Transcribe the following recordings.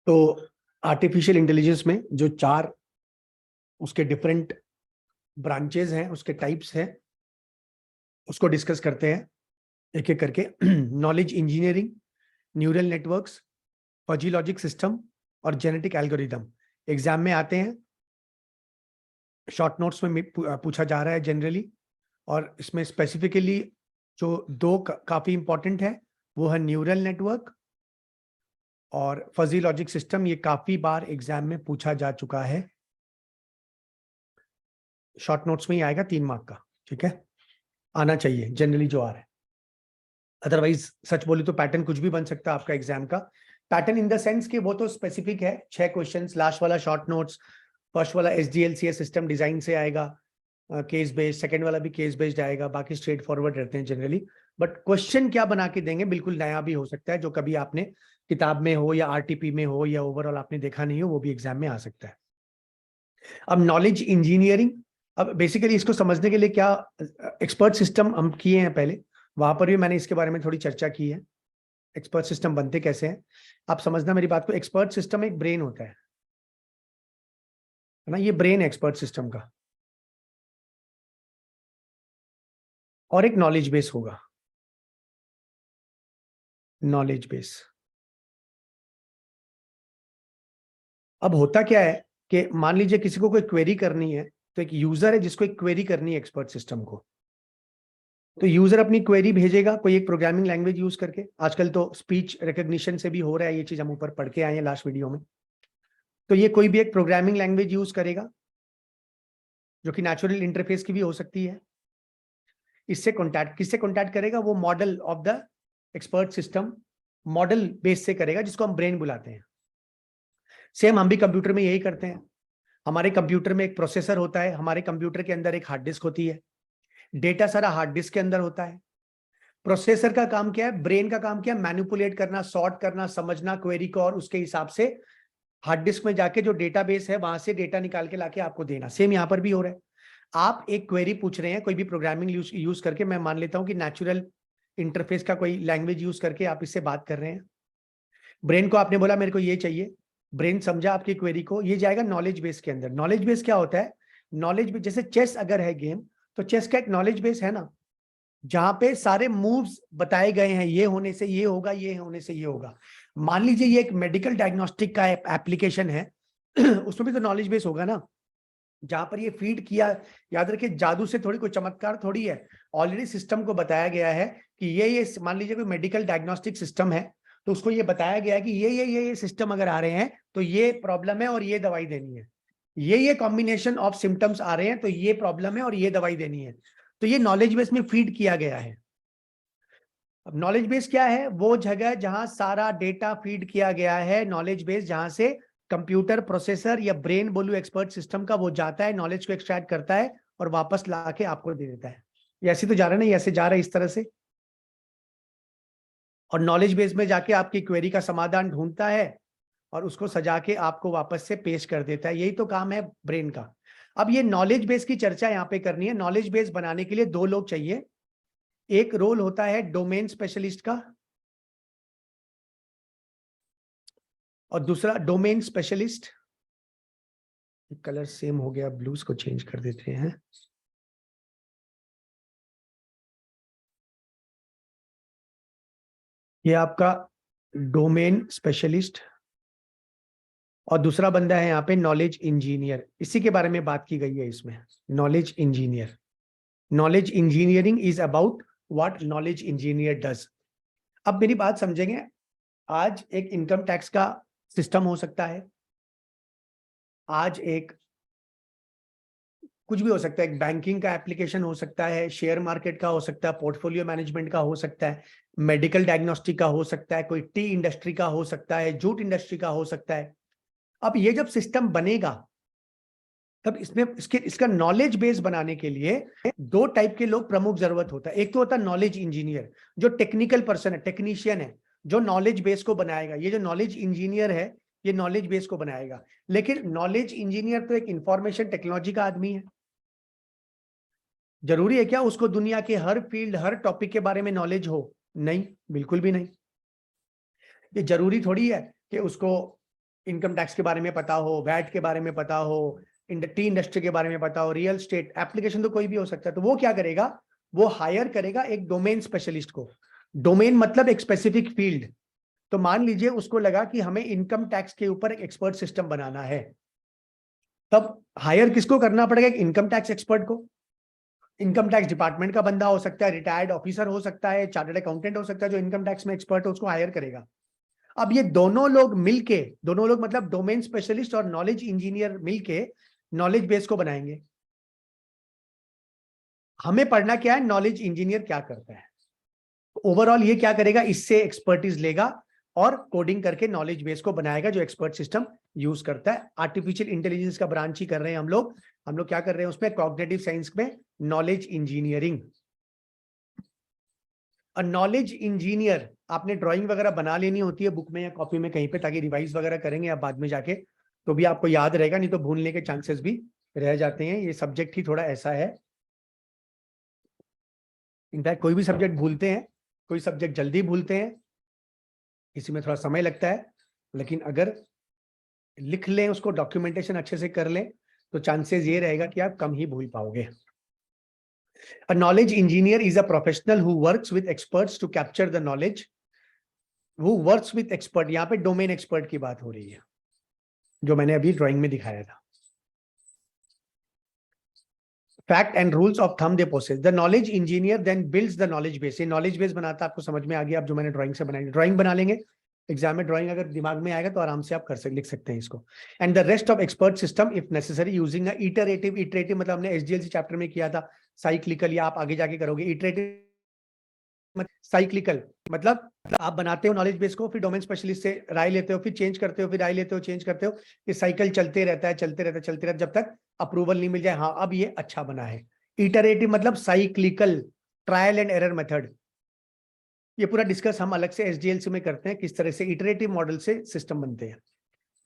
तो artificial intelligence में जो 4 उसके डिफरेंट ब्रांचेज हैं, उसके टाइप्स हैं, उसको डिस्कस करते हैं एक एक करके। Knowledge engineering, neural networks, fuzzy logic system और जेनेटिक एल्गोरिदम एग्जाम में आते हैं। शॉर्ट नोट्स में पूछा जा रहा है जनरली, और इसमें स्पेसिफिकली जो 2 काफी इंपॉर्टेंट है वो है न्यूरल नेटवर्क और फजी लॉजिक सिस्टम। ये काफी बार एग्जाम में पूछा जा चुका है। शॉर्ट नोट्स में ही आएगा 3 मार्क का, ठीक है, आना चाहिए जनरली जो आ रहा है। अदरवाइज सच बोली तो पैटर्न कुछ भी बन सकता है आपका एग्जाम का। पैटर्न इन द सेंस कि वो तो स्पेसिफिक है, 6 क्वेश्चंस, लास्ट वाला शॉर्ट नोट्स, फर्स्ट वाला SDLC सिस्टम डिजाइन से आएगा, केस बेस्ड, सेकंड वाला भी केस बेस्ड आएगा, बाकी स्ट्रेट फॉरवर्ड रहते हैं जनरली। बट क्वेश्चन क्या बना के देंगे बिल्कुल नया भी हो सकता है, जो कभी आपने किताब में हो या RTP में हो या ओवरऑल आपने देखा नहीं हो, वो भी एग्जाम में आ सकता है। अब नॉलेज इंजीनियरिंग, अब बेसिकली इसको समझने के लिए क्या एक्सपर्ट सिस्टम हम किए हैं पहले, वहां पर भी मैंने इसके बारे में थोड़ी चर्चा की है। एक्सपर्ट सिस्टम बनते कैसे हैं आप समझना मेरी बात को। एक्सपर्ट सिस्टम एक ब्रेन होता है ना, ये ब्रेन है एक्सपर्ट सिस्टम का, और एक नॉलेज बेस होगा, नॉलेज बेस। अब होता क्या है कि मान लीजिए किसी को कोई क्वेरी करनी है, तो एक यूजर है जिसको एक क्वेरी करनी है एक्सपर्ट सिस्टम को, तो यूजर अपनी क्वेरी भेजेगा कोई एक प्रोग्रामिंग लैंग्वेज यूज करके। आजकल तो स्पीच रिकॉग्निशन से भी हो रहा है ये चीज, हम ऊपर पढ़ के आए हैं लास्ट वीडियो में। तो ये कोई भी एक प्रोग्रामिंग लैंग्वेज यूज करेगा, जो कि नेचुरल इंटरफेस की भी हो सकती है। इससे कॉन्टैक्ट किससे कॉन्टैक्ट करेगा, वो model of the expert system, model base से करेगा, जिसको हम ब्रेन बुलाते हैं। सेम हम भी कंप्यूटर में यही करते हैं। हमारे कंप्यूटर में एक प्रोसेसर होता है, हमारे कंप्यूटर के अंदर एक हार्ड डिस्क होती है, डेटा सारा हार्ड डिस्क के अंदर होता है। प्रोसेसर का काम क्या है, ब्रेन का काम क्या है, मैनिपुलेट करना, सॉर्ट करना, समझना क्वेरी को, और उसके हिसाब से हार्ड डिस्क में जाके जो डेटाबेस है वहां से डेटा निकाल के लाके आपको देना। सेम यहां पर भी हो रहा है। आप एक क्वेरी पूछ रहे हैं कोई भी प्रोग्रामिंग यूज करके, मैं मान लेता हूं कि नेचुरल इंटरफेस का कोई लैंग्वेज यूज करके आप इससे बात कर रहे हैं। ब्रेन को आपने बोला मेरे को ये चाहिए, ब्रेन समझा आपकी क्वेरी को, ये जाएगा नॉलेज बेस के अंदर। नॉलेज बेस क्या होता है, नॉलेज बेस जैसे चेस अगर है गेम, तो चेस का एक नॉलेज बेस है ना, जहां पे सारे मूव्स बताए गए हैं, ये होने से ये होगा, ये होने से ये होगा। मान लीजिए ये एक मेडिकल डायग्नोस्टिक का एप्लीकेशन है, उसमें भी तो नॉलेज बेस होगा ना, जहां पर ये फीड किया। याद रखिए, जादू से थोड़ी कोई चमत्कार थोड़ी है, ऑलरेडी सिस्टम को बताया गया है कि ये मान लीजिए कोई मेडिकल डायग्नोस्टिक सिस्टम है, तो उसको ये बताया गया है कि ये सिस्टम अगर आ रहे हैं तो ये प्रॉब्लम है और ये दवाई देनी है, ये कॉम्बिनेशन ऑफ सिम्टम्स आ रहे हैं तो ये प्रॉब्लम है और ये दवाई देनी है। तो ये नॉलेज बेस में फीड किया गया है। अब नॉलेज बेस क्या है, वो जगह जहां सारा डेटा फीड किया गया है, नॉलेज बेस जहां से कंप्यूटर प्रोसेसर या ब्रेन बोलू एक्सपर्ट सिस्टम का, वो जाता है, नॉलेज को एक्सट्रैक्ट करता है और वापस लाके आपको दे देता है। ये ऐसे तो जा रहा है ना, ऐसे जा रहा है इस तरह से, और नॉलेज बेस में जाके आपकी क्वेरी का समाधान ढूंढता है और उसको सजा के आपको वापस से पेश कर देता है। यही तो काम है ब्रेन का। अब ये नॉलेज बेस की चर्चा यहाँ पे करनी है। नॉलेज बेस बनाने के लिए 2 लोग चाहिए। एक रोल होता है डोमेन स्पेशलिस्ट का, और दूसरा डोमेन स्पेशलिस्ट। कलर सेम हो गया, ब्लूज को चेंज कर देते हैं। ये आपका डोमेन स्पेशलिस्ट, और दूसरा बंदा है यहाँ पे नॉलेज इंजीनियर। इसी के बारे में बात की गई है इसमें, knowledge engineer. Knowledge engineering is about what knowledge engineer does. अब मेरी बात समझेंगे, आज एक इनकम टैक्स का सिस्टम हो सकता है, आज एक कुछ भी हो सकता है, एक बैंकिंग का एप्लीकेशन हो सकता है, शेयर मार्केट का हो सकता है, पोर्टफोलियो मैनेजमेंट का हो सकता है, मेडिकल डायग्नोस्टिक का हो सकता है, कोई टी इंडस्ट्री का हो सकता है, जूट इंडस्ट्री का हो सकता है। अब ये जब सिस्टम बनेगा, तब इसमें इसका नॉलेज बेस बनाने के लिए 2 टाइप के लोग प्रमुख जरूरत होता है। एक तो होता है नॉलेज इंजीनियर, जो टेक्निकल पर्सन है, टेक्नीशियन है, जो नॉलेज बेस को बनाएगा। ये जो नॉलेज इंजीनियर है, ये नॉलेज बेस को बनाएगा। लेकिन नॉलेज इंजीनियर तो एक इंफॉर्मेशन टेक्नोलॉजी का आदमी है। जरूरी है क्या उसको दुनिया के हर फील्ड, हर टॉपिक के बारे में नॉलेज हो? नहीं, बिल्कुल भी नहीं। ये जरूरी थोड़ी है कि उसको इनकम टैक्स के बारे में पता हो, वैट के बारे में पता हो, टी इंडस्ट्री के बारे में पता हो, रियल स्टेट, एप्लीकेशन तो कोई भी हो सकता है, तो वो क्या करेगा, वो हायर करेगा एक डोमेन स्पेशलिस्ट को। डोमेन मतलब एक स्पेसिफिक फील्ड। तो मान लीजिए उसको लगा कि हमें इनकम टैक्स के ऊपर एक एक्सपर्ट सिस्टम बनाना है, तब हायर किसको करना पड़ेगा, एक इनकम टैक्स एक्सपर्ट को। इनकम टैक्स डिपार्टमेंट का बंदा हो सकता है, रिटायर्ड ऑफिसर हो सकता है, चार्टर्ड अकाउंटेंट हो सकता है, जो इनकम टैक्स में एक्सपर्ट है उसको हायर करेगा। अब ये दोनों लोग मिलके, दोनों लोग मतलब डोमेन स्पेशलिस्ट और नॉलेज इंजीनियर मिलके नॉलेज बेस को बनाएंगे। हमें पढ़ना क्या है, नॉलेज इंजीनियर क्या करता है। ओवरऑल ये क्या करेगा, इससे एक्सपर्टीज लेगा और कोडिंग करके नॉलेज बेस को बनाएगा जो एक्सपर्ट सिस्टम यूज करता है। आर्टिफिशियल इंटेलिजेंस का ब्रांच ही कर रहे हैं हम लोग क्या कर रहे हैं उसमें, कॉग्निटिव साइंस में नॉलेज इंजीनियरिंग। और नॉलेज इंजीनियर आपने ड्राइंग वगैरह बना लेनी होती है बुक में या कॉपी में कहीं पे, ताकि रिवाइज वगैरह करेंगे आप बाद में जाके तो भी आपको याद रहेगा, नहीं तो भूलने के चांसेस भी रह जाते हैं। ये सब्जेक्ट ही थोड़ा ऐसा है, इनफैक्ट कोई भी सब्जेक्ट भूलते हैं, कोई सब्जेक्ट जल्दी भूलते हैं, इसी में थोड़ा समय लगता है, लेकिन अगर लिख लें उसको, डॉक्यूमेंटेशन अच्छे से कर लें, तो चांसेस ये रहेगा कि आप कम ही भूल पाओगे। A knowledge engineer is a professional who works with experts to capture the knowledge. Who works with expert, यहाँ पे डोमेन एक्सपर्ट की बात हो रही है, जो मैंने अभी ड्राइंग में दिखाया था। Fact and rules of thumb they possess. The knowledge engineer then builds the knowledge base. ये knowledge base बनाता है, आपको समझ में आ गया, आप जो मैंने ड्राइंग से बनाई, ड्राइंग बना लेंगे एग्जाम में, ड्राइंग अगर दिमाग में आएगा तो आराम से आप लिख सकते हैं इसको। And the rest of expert system if necessary using iterative, iterative मतलब हमने एसडीएलसी चैप्टर में किया था, साइक्लिकल, या आप आगे जाके करोगे। इटरेटिव साइक्लिकल मतलब आप बनाते हो नॉलेज बेस को, फिर डोमेन स्पेशलिस्ट से राय लेते हो, फिर चेंज करते हो, फिर राय लेते हो, चेंज करते हो, ये साइकिल चलते रहता है, चलते रहता है, चलते रहता है, जब तक अप्रूवल नहीं मिल जाए, हाँ अब ये अच्छा बना है। इटरेटिव मतलब cyclical, trial and error method. ये पूरा डिस्कस हम अलग से एसडीएलसी में करते हैं, किस तरह से इटरेटिव मॉडल से सिस्टम बनते हैं।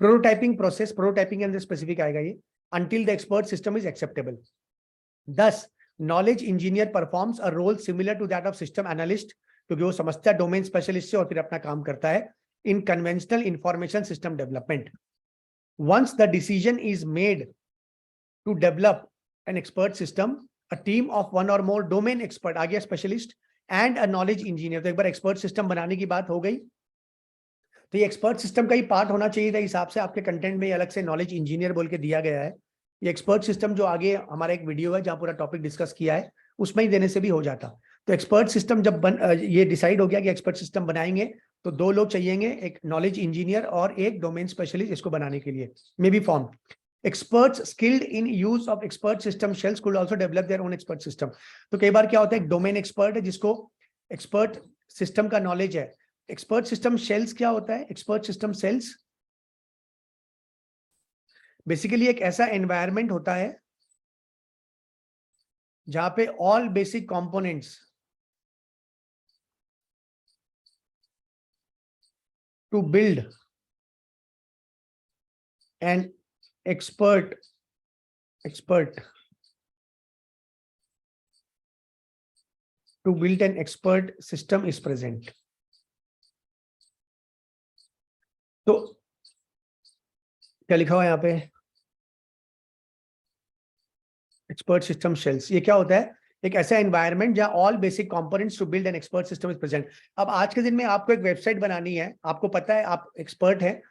प्रोटोटाइपिंग प्रोसेस, प्रोटोटाइपिंग के अंदर स्पेसिफिक आएगा ये, until the expert system is acceptable. Thus, knowledge engineer performs a role similar to that of system analyst, क्योंकि वो समझता है डोमेन स्पेशलिस्ट से और फिर अपना काम करता है इन conventional information system development. Once the decision is made to develop an expert system, a team of one or more domain expert, आ गया specialist, and a knowledge engineer. तो एक बार एक्सपर्ट सिस्टम बनाने की बात हो गई, तो ये एक्सपर्ट सिस्टम का ही पार्ट होना चाहिए था हिसाब से, आपके कंटेंट में अलग से नॉलेज इंजीनियर बोल के दिया गया है। ये एक्सपर्ट सिस्टम जो आगे हमारा एक वीडियो है जहां पूरा टॉपिक डिस्कस किया है, उसमें ही देने से भी हो जाता। तो एक्सपर्ट सिस्टम जब ये डिसाइड हो गया कि एक्सपर्ट सिस्टम बनाएंगे, तो दो लोग चाहिएंगे, एक नॉलेज इंजीनियर और एक डोमेन स्पेशलिस्ट इसको बनाने के लिए। May be form experts skilled in use of expert system shells could also develop their own expert system. तो कई बार क्या होता है, एक डोमेन एक्सपर्ट है जिसको एक्सपर्ट सिस्टम का नॉलेज है। एक्सपर्ट सिस्टम शेल्स क्या होता है, एक्सपर्ट सिस्टम सेल्स बेसिकली एक ऐसा एनवायरनमेंट होता है जहां पे all basic components to build an expert to build an expert system is present. तो क्या लिखा हुआ है यहाँ पे, एक्सपर्ट सिस्टम शेल्स, ये क्या होता है, एक ऐसा एनवायरनमेंट जहां all basic components to build an expert system is present. अब आज के दिन में आपको एक वेबसाइट बनानी है, आपको पता है आप एक्सपर्ट हैं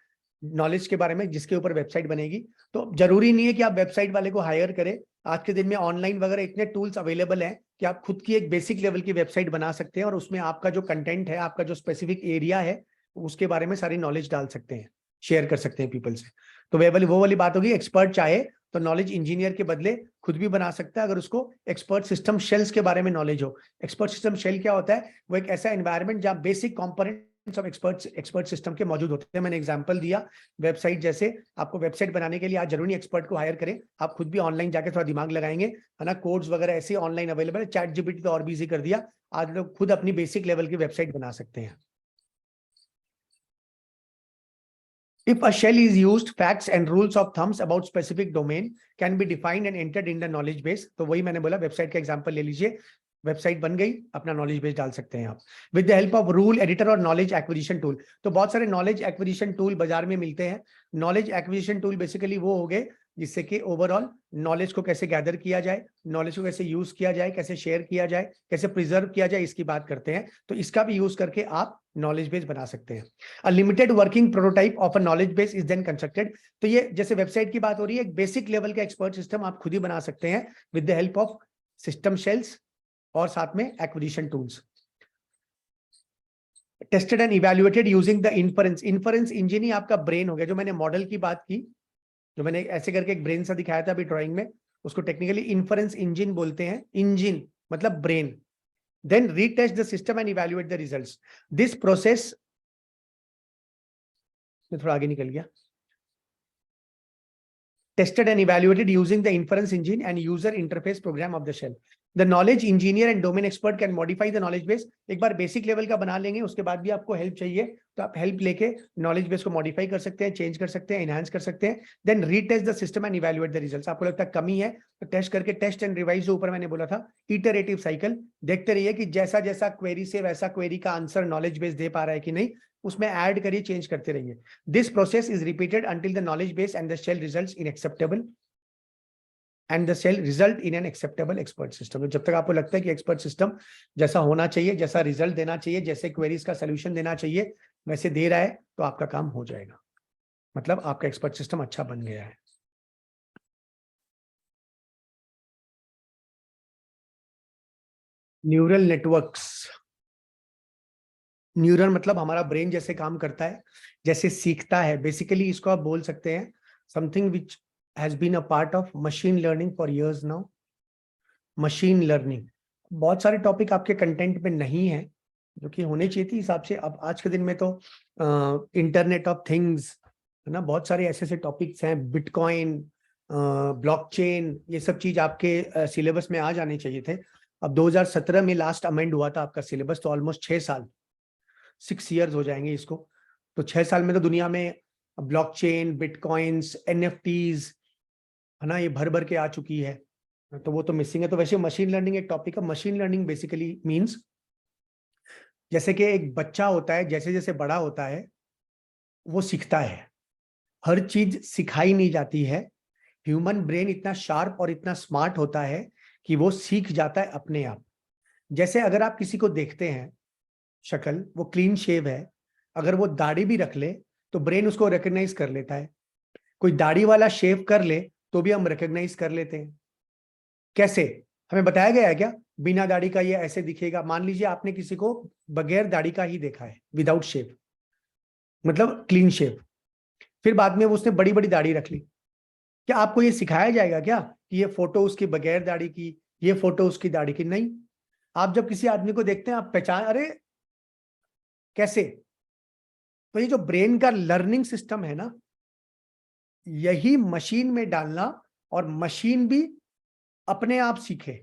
नॉलेज के बारे में जिसके ऊपर वेबसाइट बनेगी, तो जरूरी नहीं है कि आप वेबसाइट वाले को हायर करें। आज के दिन में ऑनलाइन वगैरह इतने टूल्स अवेलेबल हैं कि आप खुद की एक बेसिक लेवल की वेबसाइट बना सकते हैं, और उसमें आपका जो कंटेंट है, आपका जो स्पेसिफिक एरिया है, उसके बारे में सारी नॉलेज डाल सकते हैं, शेयर कर सकते हैं पीपल से। तो वो वाली बात होगी, एक्सपर्ट चाहे तो नॉलेज इंजीनियर के बदले खुद भी बना सकता है, अगर उसको एक्सपर्ट सिस्टम शेल्स के बारे में नॉलेज हो। एक्सपर्ट सिस्टम शेल क्या होता है, वो एक ऐसा एनवायरनमेंट जहां बेसिक कंपोनेंट सब एक्सपर्ट सिस्टम के मौजूद होते हैं। मैंने एग्जांपल दिया वेबसाइट जैसे, आपको वेबसाइट बनाने के लिए आज जरूरी एक्सपर्ट को हायर करें, आप खुद भी ऑनलाइन जाके थोड़ा दिमाग लगाएंगे, है ना। कोड्स वगैरह ऐसे ऑनलाइन अवेलेबल है, चैट जीपीटी तो और भी इजी कर दिया, आज लोग खुद अपनी बेसिक लेवल की वेबसाइट बना सकते हैं। If a shell is used, facts and rules of thumbs about specific domain can be defined and entered in the knowledge base. तो वही मैंने बोला, वेबसाइट का एग्जांपल ले लीजिए, वेबसाइट बन गई, अपना नॉलेज बेस डाल सकते हैं आप with the help of rule editor और नॉलेज एक्विजिशन टूल। तो बहुत सारे नॉलेज एक्विजिशन टूल बाजार में मिलते हैं। नॉलेज एक्विजिशन टूल बेसिकली वो हो गए जिससे कि ओवरऑल नॉलेज को कैसे गैदर किया जाए, नॉलेज को कैसे यूज किया जाए, कैसे शेयर किया जाए, कैसे प्रिजर्व किया जाए, इसकी बात करते हैं। तो इसका भी यूज करके आप नॉलेज बेस बना सकते हैं। A limited working prototype of a knowledge base is then constructed. तो ये जैसे वेबसाइट की बात हो रही है, एक बेसिक लेवल का एक्सपर्ट सिस्टम आप खुद ही बना सकते हैं with the help of system shells और साथ में acquisition tools. Tested and evaluated using the inference. Inference engine ही आपका ब्रेन हो गया। जो मैंने मॉडल की बात की, जो मैंने ऐसे करके एक ब्रेन सा दिखाया था अभी ड्राइंग में, उसको टेक्निकली इन्फरेंस इंजन बोलते हैं। इंजन मतलब brain. Then retest the system and evaluate the results. This process में थोड़ा आगे निकल गया। Tested and evaluated using the inference engine and user interface program of the shell. The knowledge engineer and domain expert can modify the knowledge base. एक बार basic level का बना लेंगे, उसके बाद भी आपको हेल्प चाहिए तो आप हेल्प लेके नॉलेज बेस को मॉडिफाई कर सकते हैं, चेंज कर सकते हैं, एनहांस कर सकते हैं। Then retest the system and evaluate the results. आपको लगता है कमी है तो टेस्ट करके, टेस्ट एंड रिवाइज जो ऊपर मैंने बोला था, इटरेटिव साइकिल, देखते रहिए कि जैसा जैसा क्वेरी से वैसा क्वेरी का आंसर नॉलेज बेस दे पा रहा है कि नहीं, उसमें ऐड करिए, चेंज करते रहिए। This process is repeated until the knowledge base and the shell results in acceptable and the shell result in an acceptable expert system. जब तक आपको लगता है कि एक्सपर्ट सिस्टम जैसा होना चाहिए, जैसा रिजल्ट देना चाहिए, जैसे क्वेरीज का सोल्यूशन देना चाहिए, वैसे दे रहा है, तो आपका काम हो जाएगा, मतलब आपका एक्सपर्ट सिस्टम अच्छा बन गया है। Neural networks. न्यूरल मतलब हमारा ब्रेन जैसे काम करता है, जैसे सीखता है, बेसिकली इसको आप बोल सकते हैं something which has been a part of machine learning for years now. Machine learning, बहुत सारे टॉपिक आपके कंटेंट में नहीं है जो कि होने चाहिए थी हिसाब से। अब आज के दिन में तो इंटरनेट ऑफ थिंग्स है ना, बहुत सारे ऐसे ऐसे टॉपिक्स हैं, बिटकॉइन, ब्लॉकचेन, ये सब चीज आपके सिलेबस में आ जाने चाहिए थे। अब 2017 में लास्ट अमेंड हुआ था आपका सिलेबस, तो ऑलमोस्ट 6 साल, 6 years हो जाएंगे इसको। तो 6 साल में तो दुनिया में ब्लॉकचेन, बिटकॉइंस, एनएफटीज है ना, ये भर भर के आ चुकी है, तो वो तो मिसिंग है। तो वैसे मशीन लर्निंग एक टॉपिक है। मशीन लर्निंग बेसिकली मींस जैसे कि एक बच्चा होता है, जैसे जैसे बड़ा होता है वो सीखता है, हर चीज सिखाई नहीं जाती है। ह्यूमन ब्रेन इतना शार्प और इतना स्मार्ट होता है कि वो सीख जाता है अपने आप। जैसे अगर आप किसी को देखते हैं, शक्ल वो क्लीन शेव है, अगर वो दाढ़ी भी रख ले तो ब्रेन उसको रिकॉग्नाइज कर लेता है। कोई दाढ़ी वाला शेव कर ले तो भी हम रिकॉग्नाइज कर लेते हैं। कैसे, हमें बताया गया है क्या बिना दाढ़ी का ये ऐसे दिखेगा? मान लीजिए आपने किसी को बगैर दाढ़ी का ही देखा है, विदाउट शेव, मतलब क्लीन शेव, फिर बाद में उसने बड़ी बड़ी दाढ़ी रख ली, क्या आपको ये सिखाया जाएगा क्या कि ये फोटो उसकी बगैर दाढ़ी की, ये फोटो उसकी दाढ़ी की? नहीं। आप जब किसी आदमी को देखते हैं आप पहचान, अरे कैसे? तो ये जो ब्रेन का लर्निंग सिस्टम है ना, यही मशीन में डालना, और मशीन भी अपने आप सीखे,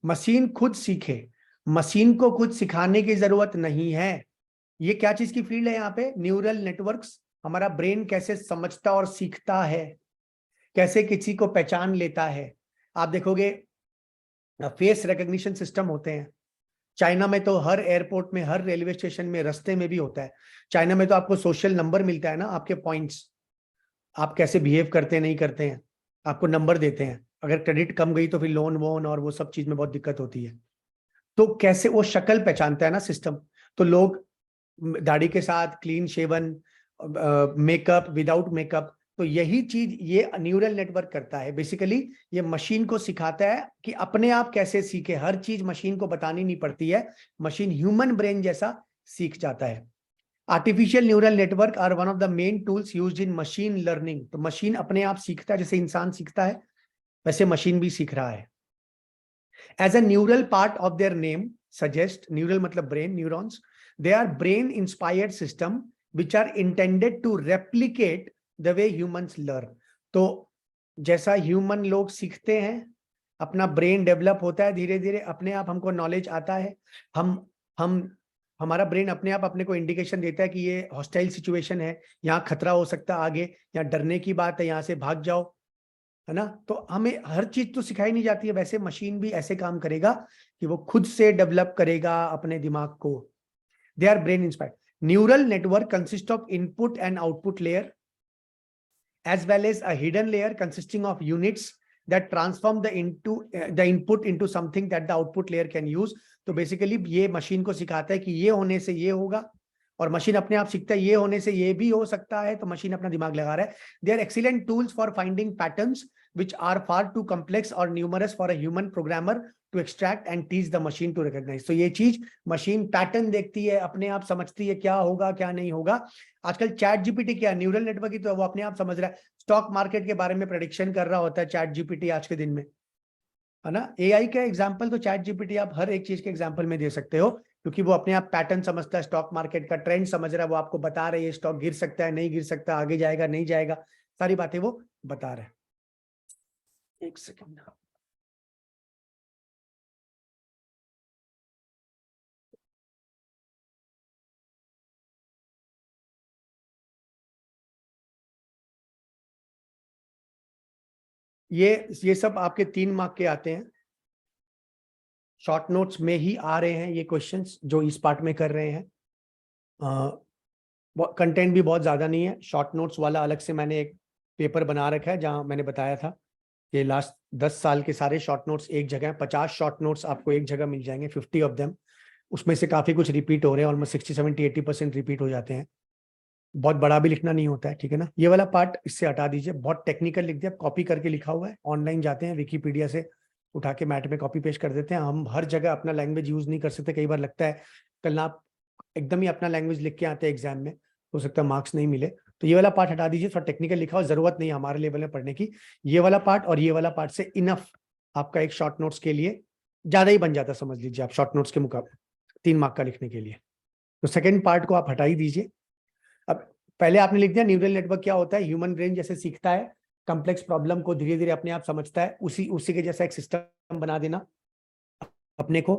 मशीन खुद सीखे, मशीन को खुद सिखाने की जरूरत नहीं है। ये क्या चीज की फील्ड है यहाँ पे? Neural networks. हमारा ब्रेन कैसे समझता और सीखता है, कैसे किसी को पहचान लेता है। आप देखोगे फेस रिकॉग्निशन सिस्टम होते हैं चाइना में, तो हर एयरपोर्ट में, हर रेलवे स्टेशन में, रास्ते में भी होता है। चाइना में तो आपको सोशल नंबर मिलता है ना, आपके पॉइंट्स, आप कैसे बिहेव करते हैं नहीं करते हैं, आपको नंबर देते हैं। अगर क्रेडिट कम गई तो फिर लोन वोन और वो सब चीज में बहुत दिक्कत होती है। तो कैसे वो शक्ल पहचानता है ना सिस्टम। तो लोग दाढ़ी के साथ, clean shaven, makeup, without makeup, तो यही चीज ये न्यूरल नेटवर्क करता है। बेसिकली ये मशीन को सिखाता है कि अपने आप कैसे सीखे, हर चीज मशीन को बतानी नहीं पड़ती है, मशीन ह्यूमन ब्रेन जैसा सीख जाता है। Artificial neural network are one of the main tools used in machine learning. तो मशीन अपने आप सीखता है, जैसे इंसान सीखता है वैसे मशीन भी सीख रहा है। As a neural part of their name suggest, neural मतलब brain, neurons, they are brain inspired system which are intended to replicate the way humans learn। तो जैसा ह्यूमन लोग सीखते हैं, अपना ब्रेन डेवलप होता है धीरे धीरे, अपने आप हमको नॉलेज आता है, हम हमारा ब्रेन अपने आप अपने को इंडिकेशन देता है कि ये हॉस्टाइल सिचुएशन है, यहाँ खतरा हो सकता है आगे, यहाँ डरने की बात है, यहाँ से भाग जाओ, है ना। तो हमें हर चीज तो सिखाई नहीं जाती है, वैसे मशीन भी ऐसे काम करेगा कि वो खुद से डेवलप करेगा अपने दिमाग को। They our brain inspired. Neural network consist of input and output layer as well as a hidden layer consisting of units that transform the input into something that the output layer can use। तो basically ये machine को सिखाता है कि ये होने से ये होगा, और मशीन अपने आप सीखता है ये होने से ये भी हो सकता है, तो मशीन अपना दिमाग लगा रहा है। They are excellent tools for finding patterns which are far too complex or numerous for a human programmer to extract and teach the machine to recognize। तो ये चीज मशीन पैटर्न देखती है, अपने आप समझती है क्या होगा क्या नहीं होगा। आजकल चैट जीपीटी क्या न्यूरल नेटवर्क ही तो है, वो अपने आप समझ रहा है। स्टॉक मार्केट के बारे में प्रेडिक्शन कर रहा होता है चैट जीपीटी आज के दिन में, है ना। एआई का एग्जांपल तो चैट जीपीटी आप हर एक चीज के एग्जांपल में दे सकते हो, क्योंकि वो अपने आप पैटर्न समझता है, स्टॉक मार्केट का ट्रेंड समझ रहा है, वो आपको बता रहे हैं स्टॉक गिर सकता है नहीं गिर सकता, आगे जाएगा नहीं जाएगा, सारी बातें वो बता रहे हैं। एक सेकंड, ये सब आपके 3 मार्क के आते हैं। शॉर्ट नोट्स में ही आ रहे हैं ये क्वेश्चंस जो इस पार्ट में कर रहे हैं। कंटेंट भी बहुत ज्यादा नहीं है। शॉर्ट नोट्स वाला अलग से मैंने एक पेपर बना रखा है, जहां मैंने बताया था कि लास्ट 10 साल के सारे शॉर्ट नोट्स एक जगह, 50 शॉर्ट नोट्स आपको एक जगह मिल जाएंगे, 50 ऑफ देम। उसमें से काफी कुछ रिपीट हो रहे हैं, ऑलमोस्ट 60-70-80% रिपीट हो जाते हैं। बहुत बड़ा भी लिखना नहीं होता है, ठीक है ना। ये वाला पार्ट इससे हटा दीजिए, बहुत टेक्निकल लिख दिया, कॉपी करके लिखा हुआ है। ऑनलाइन जाते हैं विकीपीडिया से उठा के मैट में कॉपी पेस्ट कर देते हैं। हम हर जगह अपना लैंग्वेज यूज नहीं कर सकते। कई बार लगता है कल आप एकदम ही अपना लैंग्वेज लिख के आते हैं एग्जाम में, हो सकता है मार्क्स नहीं मिले। तो ये वाला पार्ट हटा दीजिए, थोड़ा टेक्निकल लिखा हो, जरूरत नहीं है हमारे लेवल में पढ़ने की। ये वाला पार्ट और ये वाला पार्ट से इनफ आपका एक शॉर्ट नोट्स के लिए ज्यादा ही बन जाता, समझ लीजिए आप, शॉर्ट नोट्स के मुकाबले 3 मार्क का लिखने के लिए। तो सेकेंड पार्ट को आप हटा ही दीजिए। अब पहले आपने लिख दिया न्यूरल नेटवर्क क्या होता है। ह्यूमन ब्रेन जैसे सीखता है, कॉम्प्लेक्स प्रॉब्लम को धीरे धीरे अपने आप समझता है, उसी के जैसा एक सिस्टम बना देना अपने को।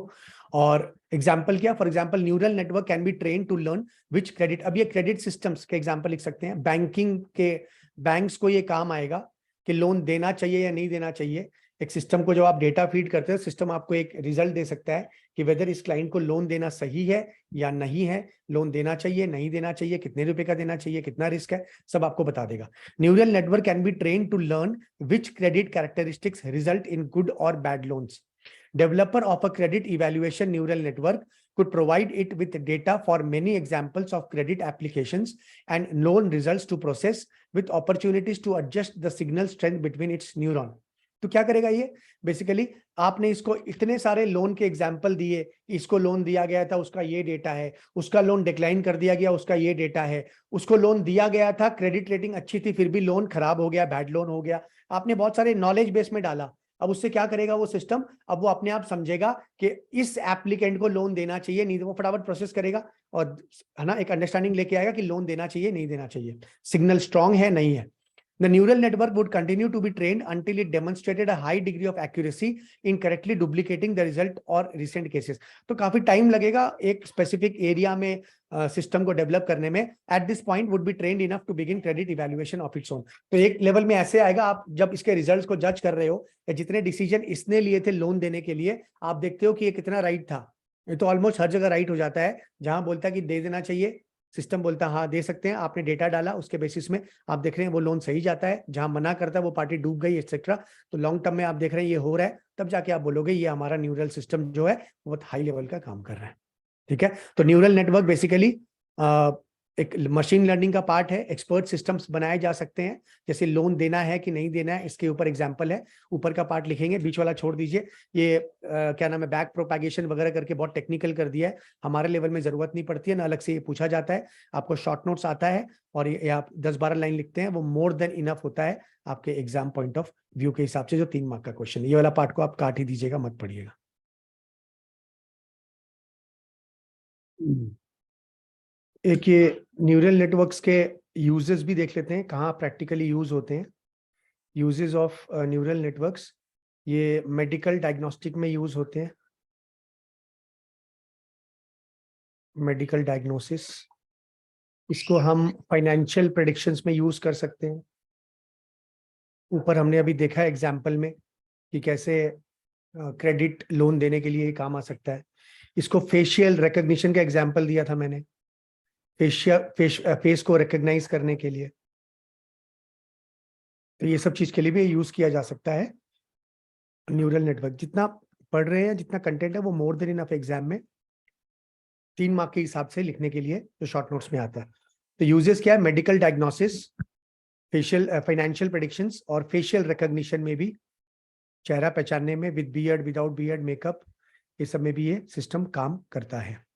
और एग्जाम्पल क्या, for example neural network can be train to learn which credit. अब ये क्रेडिट सिस्टम्स के एग्जाम्पल लिख सकते हैं। बैंकिंग के बैंक्स को ये काम आएगा कि लोन देना चाहिए या नहीं देना चाहिए। एक सिस्टम को जब आप डेटा फीड करते हो, सिस्टम आपको एक रिजल्ट दे सकता है कि वेदर इस क्लाइंट को लोन देना सही है या नहीं है, लोन देना चाहिए नहीं देना चाहिए, कितने रुपए का देना चाहिए, कितना रिस्क है, सब आपको बता देगा। Neural network can be train to learn which credit characteristics result in good और bad loans. Developer of a credit evaluation neural network could provide it with data for many examples of credit applications and loan results to process, with opportunities to adjust the signal strength between its neuron। तो क्या करेगा ये, basically आपने इसको इतने सारे loan के example दिए, इसको लोन दिया गया था उसका ये डेटा है, उसका लोन डिक्लाइन कर दिया गया उसका ये डेटा है, उसको लोन दिया गया था क्रेडिट रेटिंग अच्छी थी फिर भी लोन खराब हो गया, बैड लोन हो गया। आपने बहुत सारे नॉलेज बेस में डाला। अब उससे क्या करेगा वो सिस्टम, अब वो अपने आप समझेगा कि इस एप्लीकेंट को लोन देना चाहिए नहीं, वो फटाफट प्रोसेस करेगा और, है ना, एक अंडरस्टैंडिंग लेके आएगा कि लोन देना चाहिए नहीं देना चाहिए, सिग्नल स्ट्रांग है नहीं है। The neural network would continue to be trained until it demonstrated a high degree of accuracy in correctly duplicating the result or recent cases। तो काफी टाइम लगेगा एक स्पेसिफिक एरिया में सिस्टम को डेवलप करने में। At this point would be trained enough to begin credit evaluation of its own. तो एक लेवल में ऐसे आएगा, आप जब इसके रिजल्ट्स को जज कर रहे हो या जितने डिसीजन इसने लिए थे लोन देने के लिए, आप देखते हो कि ये कितना राइट था। ये तो ऑलमोस्ट हर जगह राइट हो जाता है, जहां बोलता है कि दे देना चाहिए, सिस्टम बोलता है हाँ दे सकते हैं, आपने डेटा डाला उसके बेसिस में आप देख रहे हैं वो लोन सही जाता है, जहां मना करता है वो पार्टी डूब गई एक्सेट्रा। तो लॉन्ग टर्म में आप देख रहे हैं ये हो रहा है, तब जाके आप बोलोगे ये हमारा न्यूरल सिस्टम जो है बहुत हाई लेवल का काम कर रहा है। ठीक है, तो न्यूरल नेटवर्क बेसिकली एक मशीन लर्निंग का पार्ट है। एक्सपर्ट सिस्टम्स बनाए जा सकते हैं, जैसे लोन देना है कि नहीं देना है, इसके ऊपर एग्जांपल है, ऊपर का पार्ट लिखेंगे, बीच वाला छोड़ दीजिए। ये क्या नाम है, बैक प्रोपैगेशन वगैरह करके बहुत टेक्निकल कर दिया है, हमारे लेवल में जरूरत नहीं पड़ती है ना, अलग से ये पूछा जाता है। आपको शॉर्ट नोट्स आता है और ये आप 10-12 लाइन लिखते हैं, वो मोर देन इनफ होता है आपके एग्जाम पॉइंट ऑफ व्यू के हिसाब से। जो 3 मार्क का क्वेश्चन है, ये वाला पार्ट को आप काट ही दीजिएगा, मत पढ़िएगा। एक ये न्यूरल नेटवर्क्स के यूजेस भी देख लेते हैं, कहाँ प्रैक्टिकली यूज होते हैं। यूजेस ऑफ न्यूरल नेटवर्क्स, ये मेडिकल डायग्नोस्टिक में यूज होते हैं, मेडिकल डायग्नोसिस। इसको हम फाइनेंशियल प्रेडिक्शंस में यूज कर सकते हैं। ऊपर हमने अभी देखा एग्जाम्पल में कि कैसे क्रेडिट लोन देने के लिए ये काम आ सकता है। इसको फेशियल रिकग्निशन का एग्जांपल दिया था मैंने, फेस को रिकॉग्नाइज करने के लिए। तो ये सब चीज के लिए भी यूज किया जा सकता है न्यूरल नेटवर्क। जितना पढ़ रहे हैं, जितना कंटेंट है, वो मोर देन इनफ एग्जाम में 3 मार्क के हिसाब से लिखने के लिए जो शॉर्ट नोट्स में आता है। तो यूजेस क्या है? Medical diagnosis, facial financial predictions और फेशियल रिकॉग्निशन में भी, चेहरा पहचानने में, with beard without beard, makeup, ये सब में भी ये सिस्टम काम करता है।